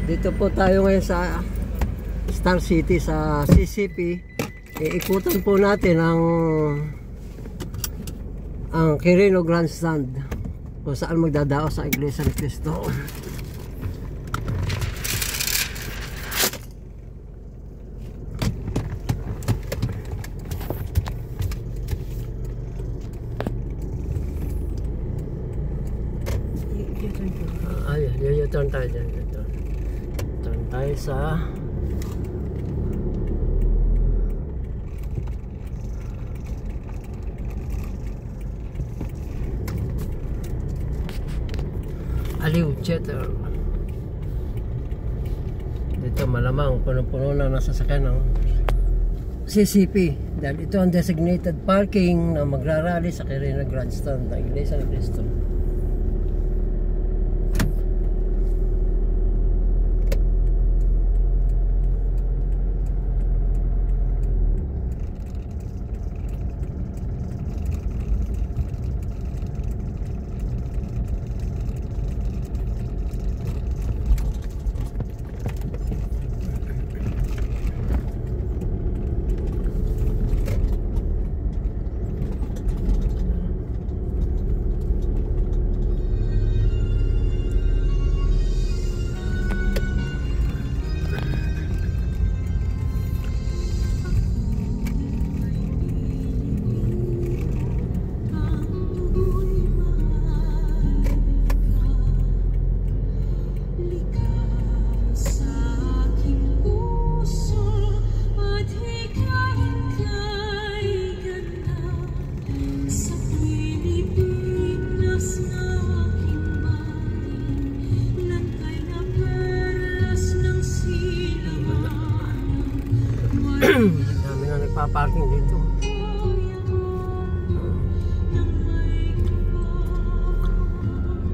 Dito po tayo ngayon sa Star City sa CCP. Iikutan po natin ang Quirino Grandstand kung saan magdadao sa Iglesia ni Cristo. Ayun, turn tayo dyan. Turn tayo sa Aliw Theater. Dito malamang punong-puno na nasasakyan ng CCP dahil ito ang designated parking na magrarally sa Quirino Grandstand ng Iglesia ni Cristo. Dami na nagpa-parking dito.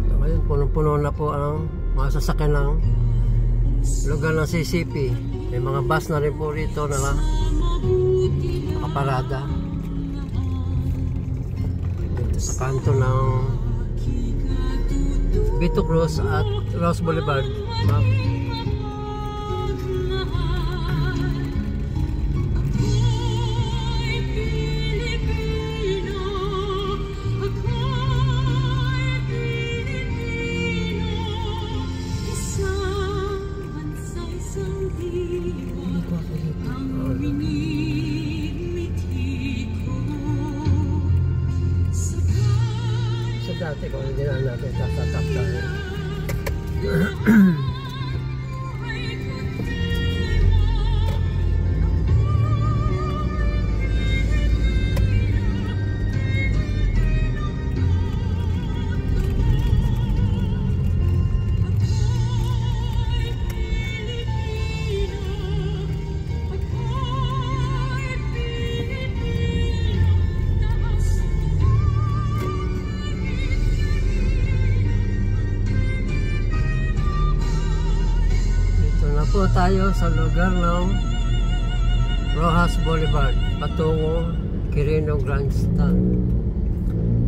So, ngayon puno-puno na po ang mga sasakyan ng lugar ng CCP. May mga bus na rin po rito na nakaparada dito sa kanto ng Vito Cruz at Ross Boulevard. Dati kung hindi na natin tatatap tayo. Po tayo sa lugar ng Rojas Boulevard patungo Quirino Grandstand.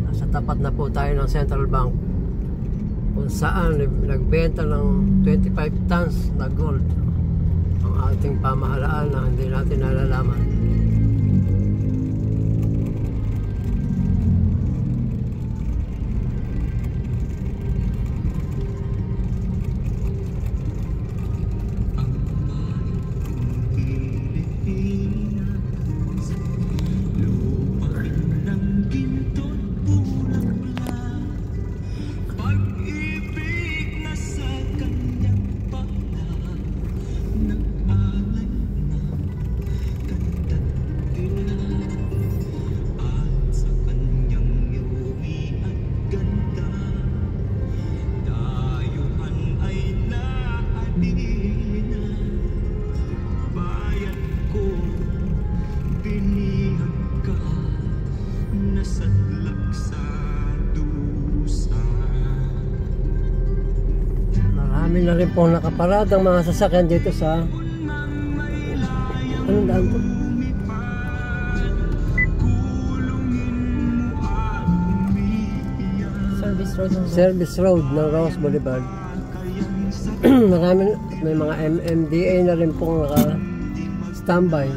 Nasa tapat na po tayo ng Central Bank kung saan nagbenta ng 25 tons na gold ang ating pamahalaan na hindi natin nalalaman. Marami na rin po nakaparadang mga sasakyan dito sa anong daan to? Service Road ng Ross Boulevard. Marami, may mga MMDA na rin pong naka-standby.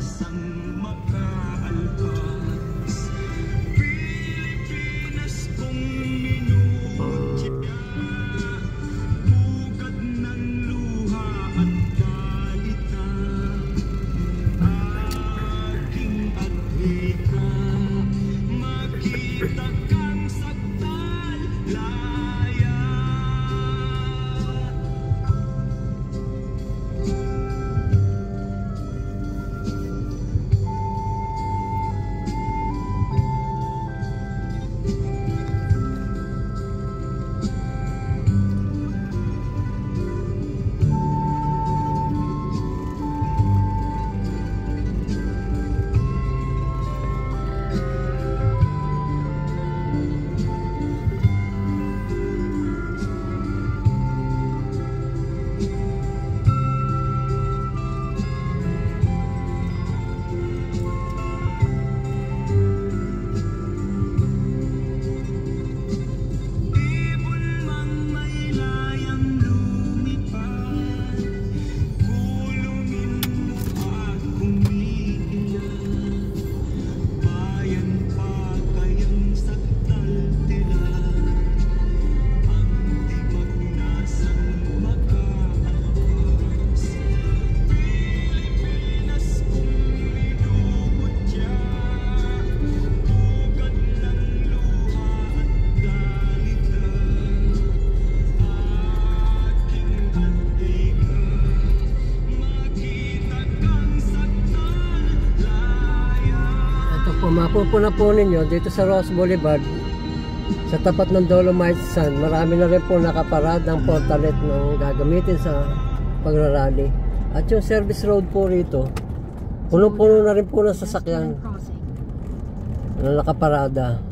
Mapupuna po ninyo dito sa Rojas Boulevard sa tapat ng Dolomite Sand. Marami na rin po nakaparad ng portalet na gagamitin sa pagrarally. At yung service road po rito, puno-puno na rin po ng sasakyan na nakaparada.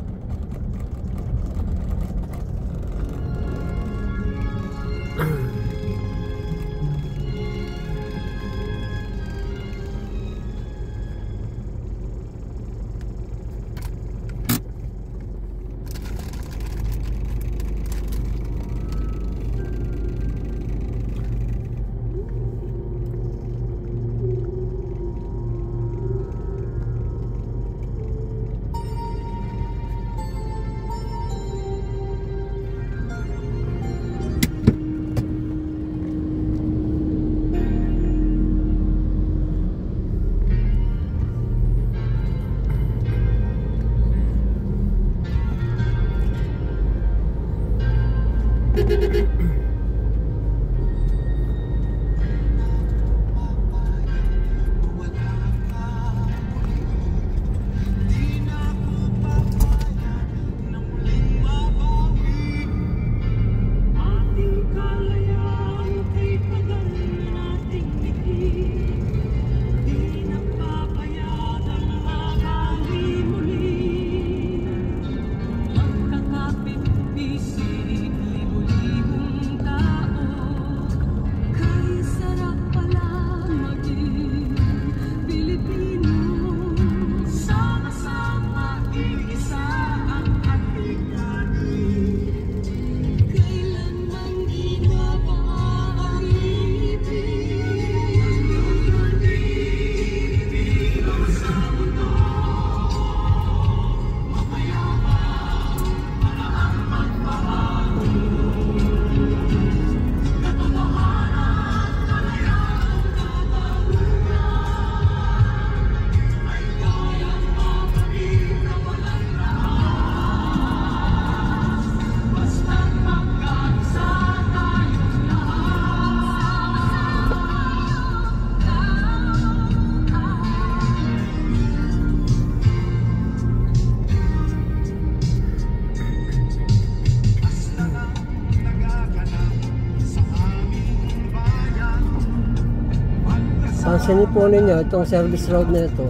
Pansinin po ninyo itong service road na ito.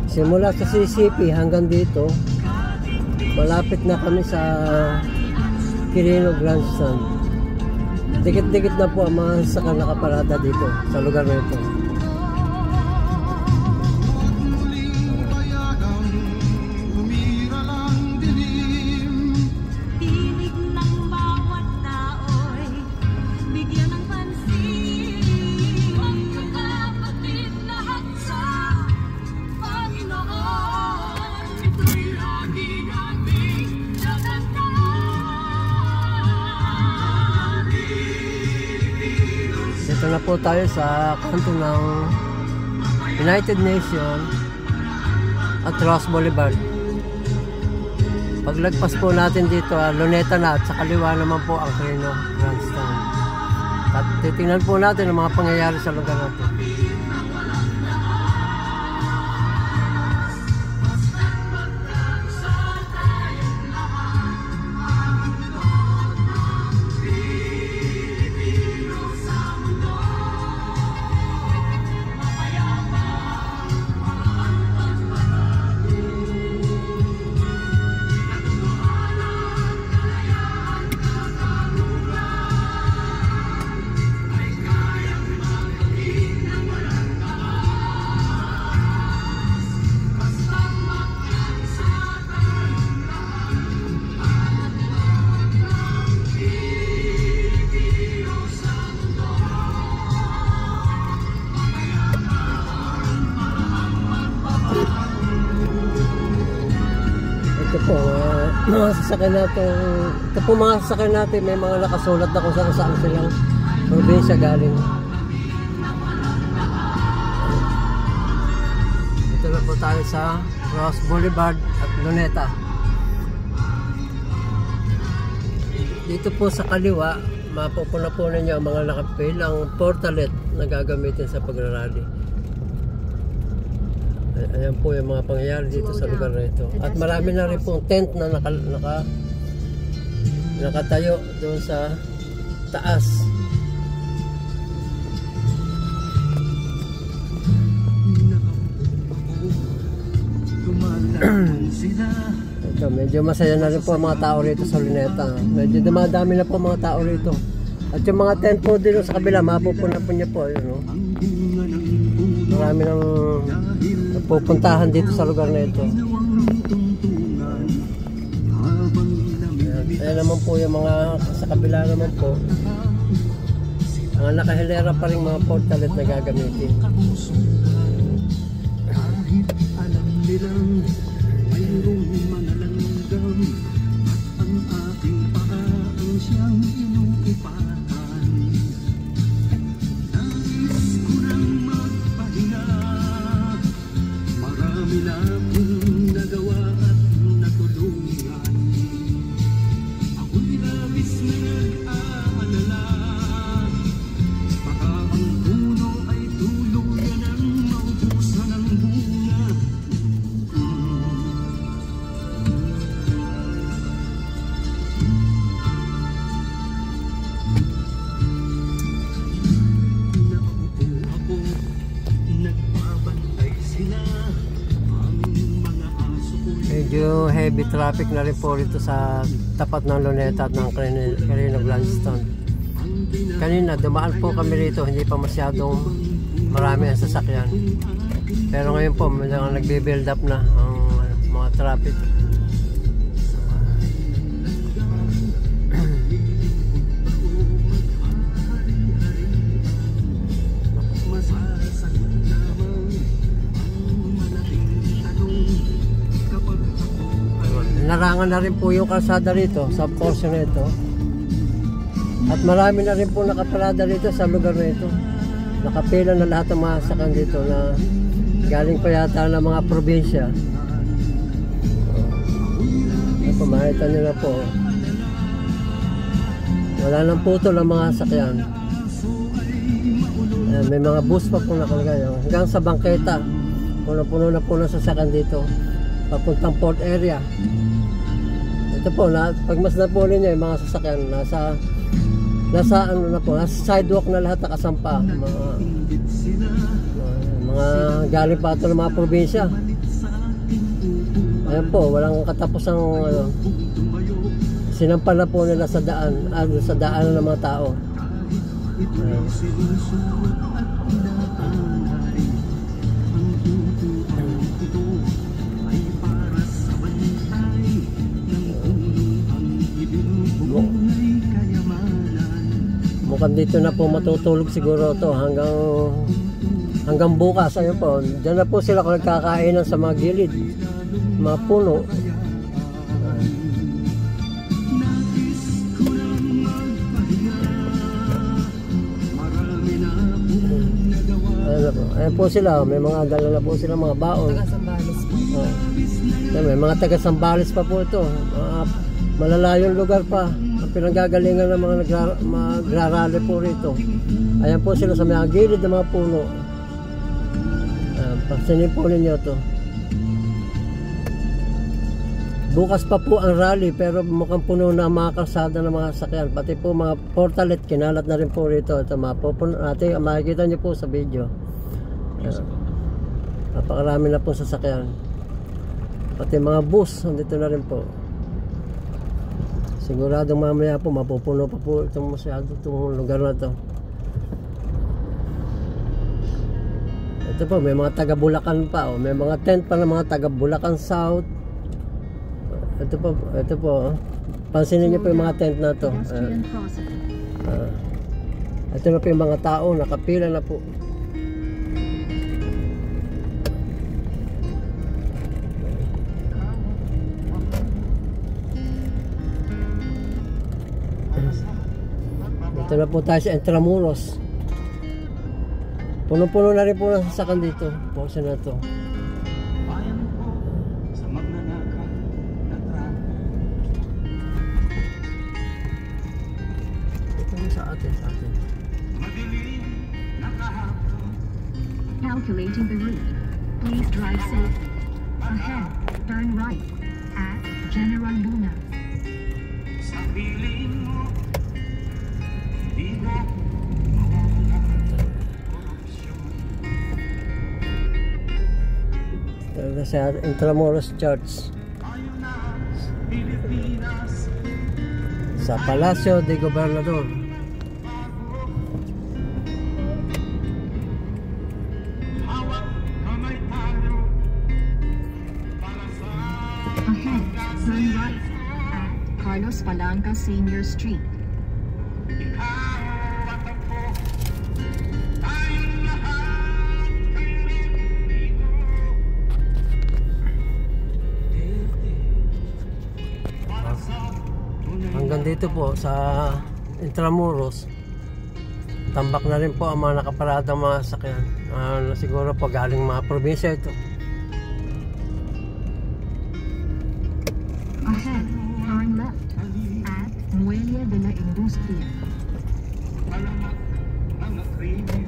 Simula sa CCP hanggang dito, malapit na kami sa Quirino Grandstand. Dikit-dikit na po ang mga sasakyan nakaparada dito sa lugar na ito. Tinig ng bawat tao'y bigyan ng pansin. Dito na po tayo sa kanto ng United Nations at Ross Boulevard. Paglagpas po natin dito, Luneta na, at sa kaliwa naman po ang Quirino Grandstand. At titingnan po natin ang mga pangyayari sa lugar natin. Ito po, mga sasakyan natin. Ito po mga sasakyan natin, may mga nakasulat na kung saan silang probinsya galing. Ito na po tayo sa Ross Boulevard at Luneta. Dito po sa kaliwa, mapupunan niyo ang mga nakapilang portalet na gagamitin sa pagrarally. Ayan po yung mga pangyayari dito sa lugar na ito. At marami na rin pong tent na nakatayo doon sa taas. Ito, medyo masaya na rin po ang mga tao rito sa Luneta. Medyo dumadami na po mga tao rito. At yung mga tent po dito sa kabila, mapupunan po niya po. Yun, no? Marami nang pupuntahan dito sa lugar na ito. Ayan naman po yung mga sa kabila naman po. Mga nakahilera pa rin mga portalet na gagamitin. Kahit alam nilang mayroong mga langgam, ang aking paa ang siyang inuupahan. Nais ko nang magpahinga, marami na akong nagawa at natulungan. Ako'y labis na nag-aalala, baka ang puno ay tuluyan ang maubusan ng bunga. Nakaupo ako, nagbabantay sila, ang mga aso ko'y Medyo heavy traffic na rin po rito sa tapat ng Luneta at ng Quirino Grandstand. Kanina dumaan po kami rito, hindi pa masyadong marami ang sasakyan. Pero ngayon po nagbe-build up na ang mga traffic. masasagot lamang ang malaking tanong kapag ako Narangan na rin po yung kalsada rito sa portion na ito. At marami na rin po nakaparada rito sa lugar na ito. Nakapila na lahat ng mga sasakyan dito na galing pa yata ng mga probinsya. Ito, makita nyo na po. Wala nang putol ang mga sasakyan. Ayan, may mga bus pa po nakalagay. Hanggang sa bangketa. Puno-puno na po ng sasakyan dito. Papuntang port area. Ito po, pagmasdan po ninyo yung mga sasakyan nasa ano na po, nasa sidewalk na lahat nakasampa. Mga galing pa ito ng mga probinsya. Ayan po, walang katapusang ano, sinampal na po nila sa daan, sa daan ng mga tao. Ayan. Mukhang dito na po matutulog siguro to hanggang bukas. Ayun po, dyan na po sila kung nagkakainan sa mga gilid, mga puno. Nais ko lang magpahinga, marami Ano po? Ayan po sila, may mga dala na po sila mga baon. Taga-Sambales po. May mga taga Sambales pa po ito. Malalayong lugar pa. Ang pinanggagalingan ng mga magrarally po rito. Ayan po sila sa mga gilid ng mga puno. Pansinin po ninyo ito. Bukas pa po ang rally pero mukhang puno na mga kalsada ng mga sakyan. Pati po mga portalet kinalat na rin po rito. Ito mapupuno natin. Makikita nyo po sa video. Napakarami na po sasakyan. Pati mga bus nandito na rin po. Siguradong mamaya po mapupuno pa po itong lugar na to. Ito po may mga taga Bulacan pa. May mga tent pa ng mga taga Bulacan South. Ito po. Pansinin niyo po yung mga tent na to. Ito na po yung mga tao, nakapila na po. Ito na po tayo sa Intramuros. Puno-puno na rin po ng sasakan dito. Pose na to. Sa atin. Calculating the route. Please drive safely. Ahead, turn right at General Luna. Sa piling mo, di mo Ito sa Intramuros Church. Sa Palacio de Gobernador. Ahead, turn right at Carlos Palanca Senior Street. Hanggang dito po sa Intramuros. Tambak na rin po ang mga nakaparadang mga sakyan. Siguro po galing mga probinsya ito. Ahead, turn left at Muelle de la Industria. malamak mga krimen.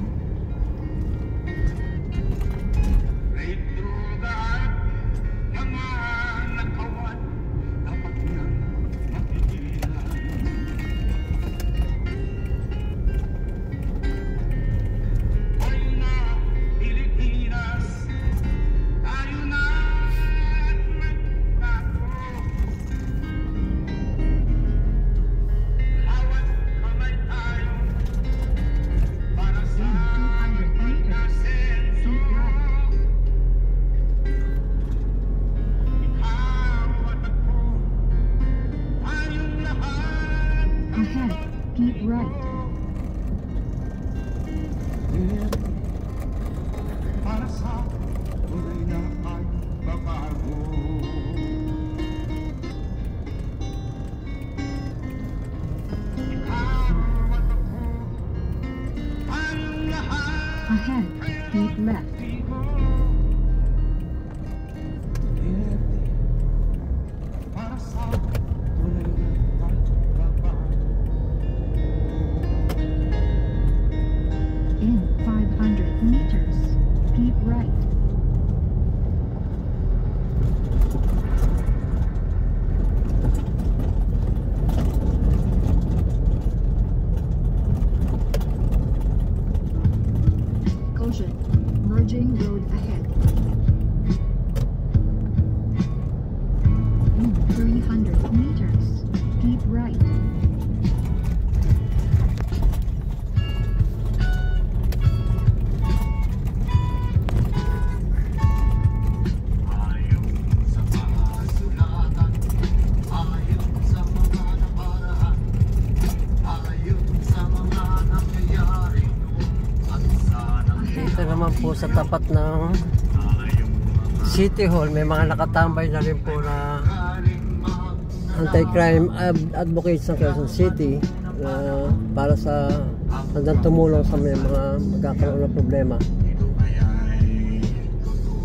Rape, droga at mga nakawan dapat nang mapigilan. Hoy na Pilipinas, tayo na magbago. Hawat kamay tayo para sa ating asenso. Ikaw at ako, tayong lahat Ahead, keep right. para sa tunay na pagbabago. Ikaw at ako, tayong lahat Ahead, keep left. para sa tunay na pagbabago. In 500 meters, keep right. Caution, merging road ahead. In 300 meters, keep right. Ayon sa mga sulatan, ayon sa mga naparaan, ayon sa mga nangyayari noon, at sana Dito naman po sa tapat ng City Hall, may mga nakatambay na rin po na anti-crime advocates ng Quezon City para sa hanggang tumulong sa may mga magkakaroon ng problema.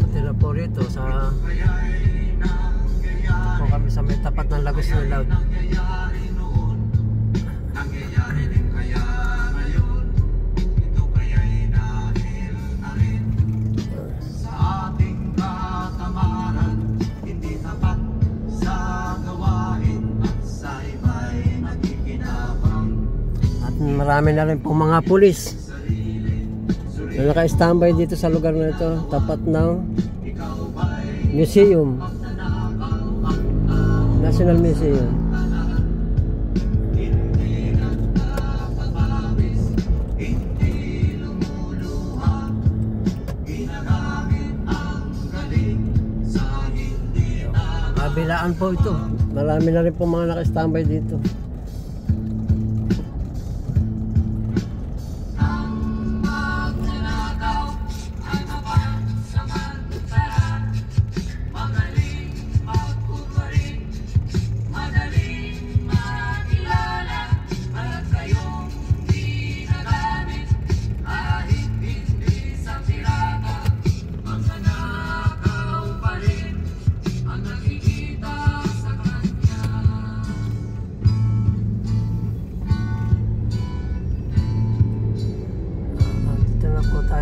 Pati na po rito sa po kami sa may tapat ng Lagos ng Loud. Marami na rin po mga pulis na naka-standby dito sa lugar na ito, tapat ng museum, National Museum. Kabilaan po ito, marami na rin po mga naka-standby dito.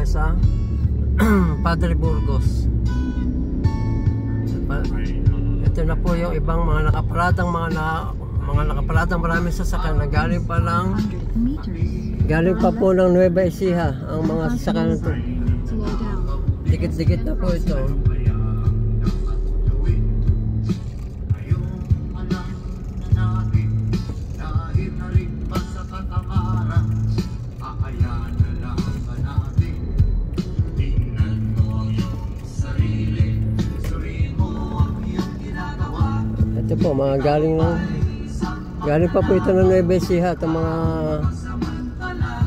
Sa Padre Burgos. Ito na po yung ibang mga nakaparadang maraming sasakyan na galing pa po ng Nueva Ecija ang mga sasakyan na ito. Dikit-dikit na po ito. Ito po, mga galing pa po ito ng Nueva Ecija, itong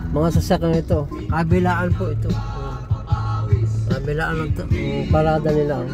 mga sasakyan ito. Kabilaan po ito. Kabilaan ng parada nila.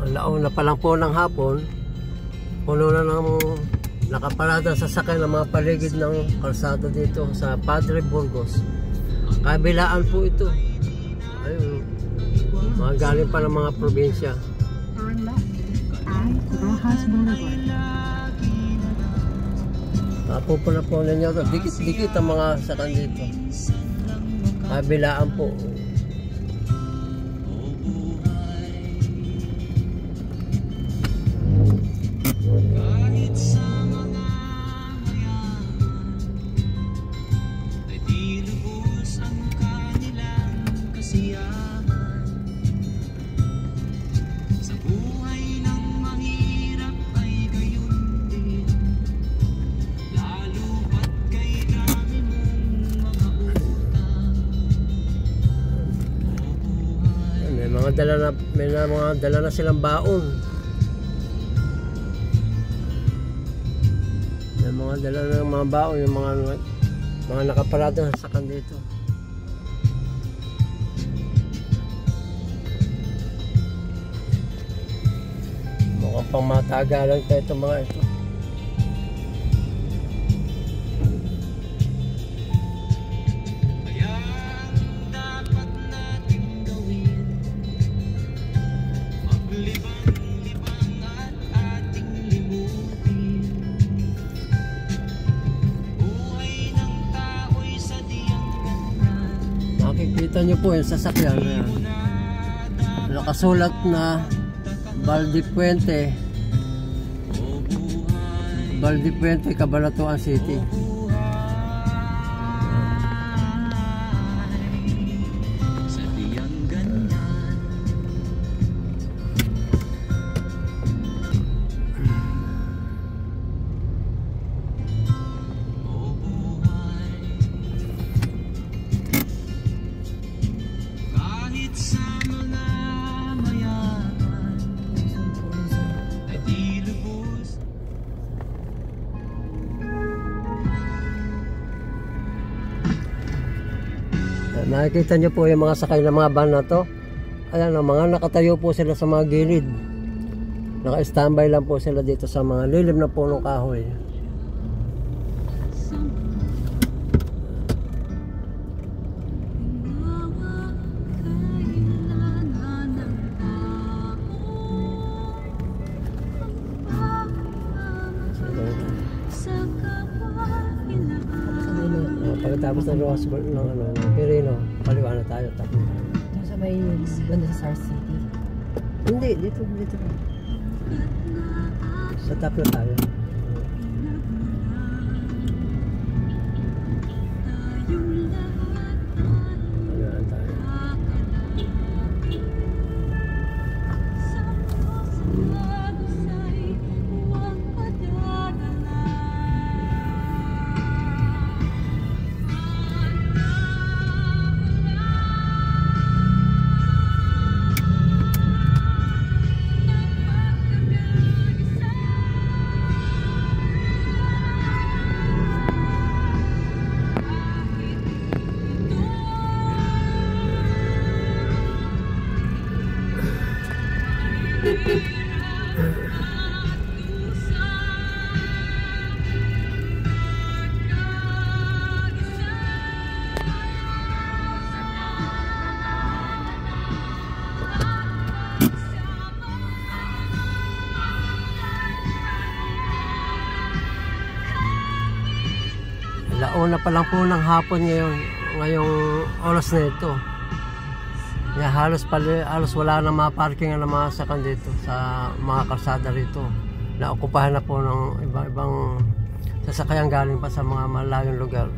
Alauna pa lang po ng hapon, puno na ng nakaparada sa sakay ng mga paligid ng kalsada dito sa Padre Burgos. Kabilaan po ito. Ayun, mga galing pa ng mga probinsya. Turn left at Rojas Boulevard. Tapo na po ninyo ito. Dikit-dikit ang mga sakay dito. Kabilaan po. May mga dala na silang baon. May mga dala na mga baon, yung mga nakaparada sa kan dito. Mukhang pang matagalan tayo itong mga ito. Nakikita nyo po yung sasakyan. Ayan. Nakasulat na Valdepuente, Cabanatuan City. Nakikita nyo po yung mga sakay ng mga van na to. Ayan, ang mga nakatayo po sila sa mga gilid. Naka-standby lang po sila dito sa mga lilim na punong kahoy. Pagkatapos ng Rojas ng Quirino, kaliwa na tayo. Doon sa may banda sa SAR City. Hindi, dito. Sa top na tayo. Kaliwa na tayo. Launa pa lang po ng hapon ngayong oras na ito. Yeah, halos wala na mga parking na mga sakan dito sa mga kalsada rito. Naokupahan na po ng iba-ibang sasakyan galing pa sa mga malayong lugar.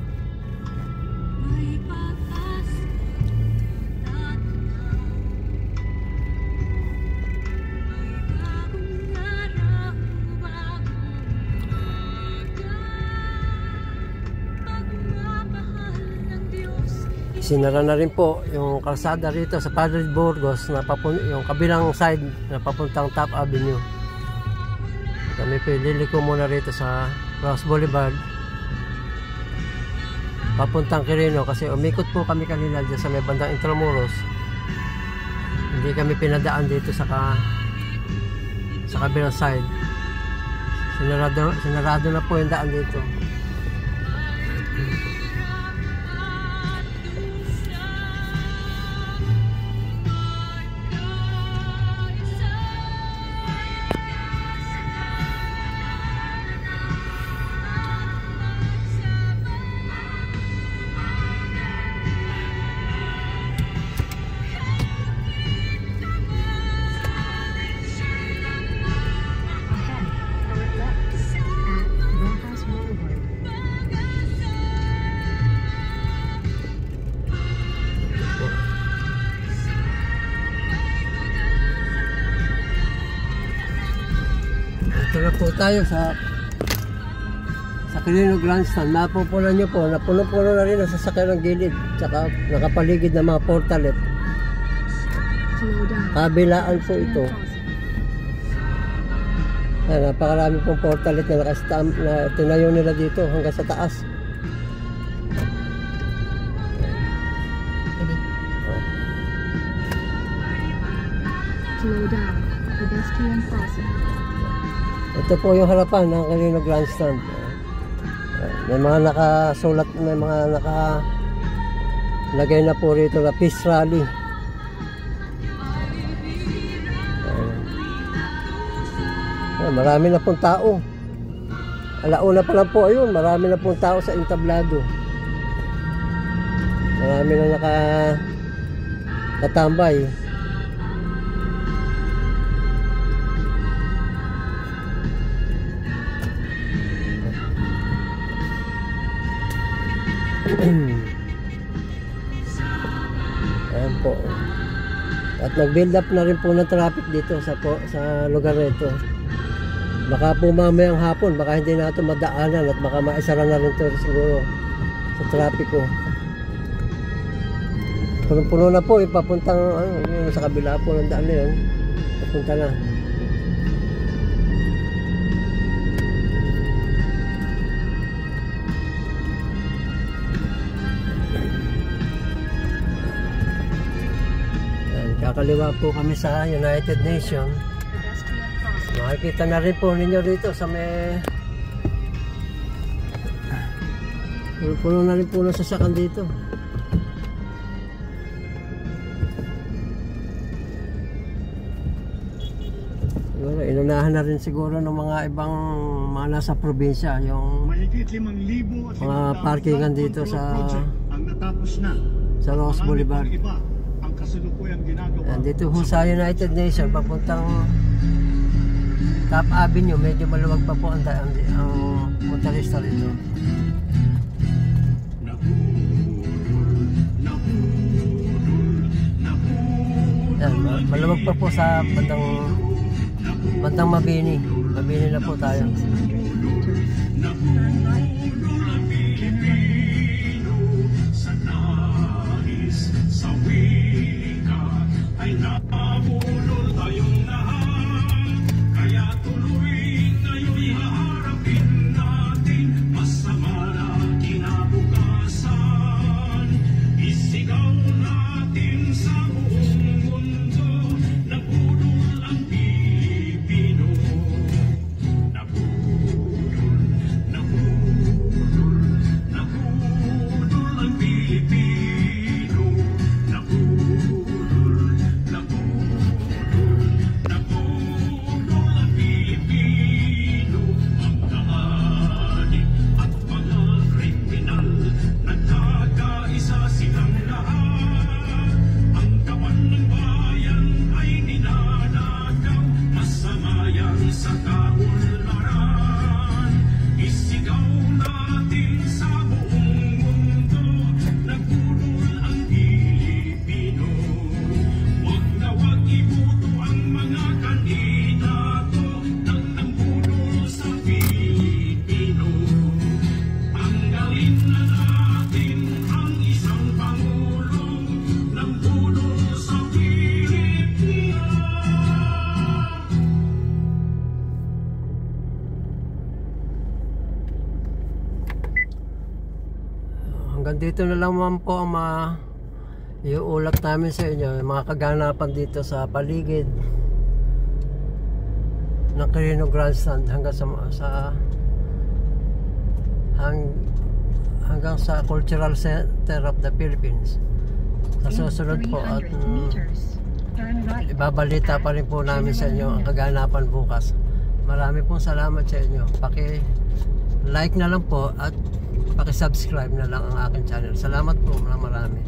Sinara na rin po yung kalsada rito sa Padre Burgos na yung kabilang side na papuntang Top Avenue. Kami po liliko muna rito sa Rojas Boulevard papuntang Quirino kasi umikot po kami kanina dyan sa may bandang Intramuros. Hindi kami pinadaan dito sa kabilang side. Sinarado na po yung daan dito. Ito na po tayo sa Quirino Grandstand. Mapupunan nyo po, napuno-puno na rin ang sasakyan ng gilid, tsaka nakapaligid na mga portalet. Kabilaan po ito. Ayan, napakarami pong portalet na nakastamp na tinayo nila dito hanggang sa taas. Slow down. Pedestrian crossing. Ito po yung harapan ng Quirino Grandstand. May mga nakasulat, may mga nakalagay na po rito na Peace Rally. Marami na pong tao. Alauna pa lang po ayun, marami na pong tao sa entablado. marami na nakatambay. Ayan po. At nag-build up na rin po ng traffic dito sa lugar na ito. Baka po mamayang hapon, baka hindi na ito madaanan at baka maisara na rin ito siguro sa trapiko. Punong-puno na po, ipapuntang yung sa kabila po ng daan na yun. Papunta na. Kakaliwa po kami sa United Nations. Makikita na rin po ninyo dito sa may puno na rin po ng sasakyan dito. Siguro, inunahan na rin siguro ng mga ibang mga nasa probinsya yung mga parkingan dito sa Ross Boulevard. And dito ho sa United Nations papuntang Top Avenue, medyo maluwag pa po ang motorista rito. Yan, maluwag pa po sa bandang Mabini. Mabini na po tayo. Ay nabulol tayong lahat, kaya tuloy ngayon'y haharapin natin masama na kinabukasan. Isigaw natin sa buong mundo, nabudol ang Pilipino. Nabudol, nabudol, nabudol ang Pilipino. Nabudol. Sa kaunlaran, isigaw natin sa buong mundo, nagpulol ang Pilipino. Huwag na huwag iboto ang mga kandidato nang nagpulol sa Pilipino. Tanggalin na natin ang isang pangulo nang pulol sa Pilipino. Hanggang dito na lang naman po ang iuulat namin sa inyo, mga kaganapan dito sa paligid ng Quirino Grandstand hanggang hanggang sa Cultural Center of the Philippines. Sa susunod po at ibabalita pa rin po namin sa inyo ang kaganapan bukas. Marami pong salamat sa inyo. Paki-like na lang po at paki-subscribe na lang ang aking channel. Salamat po, marami.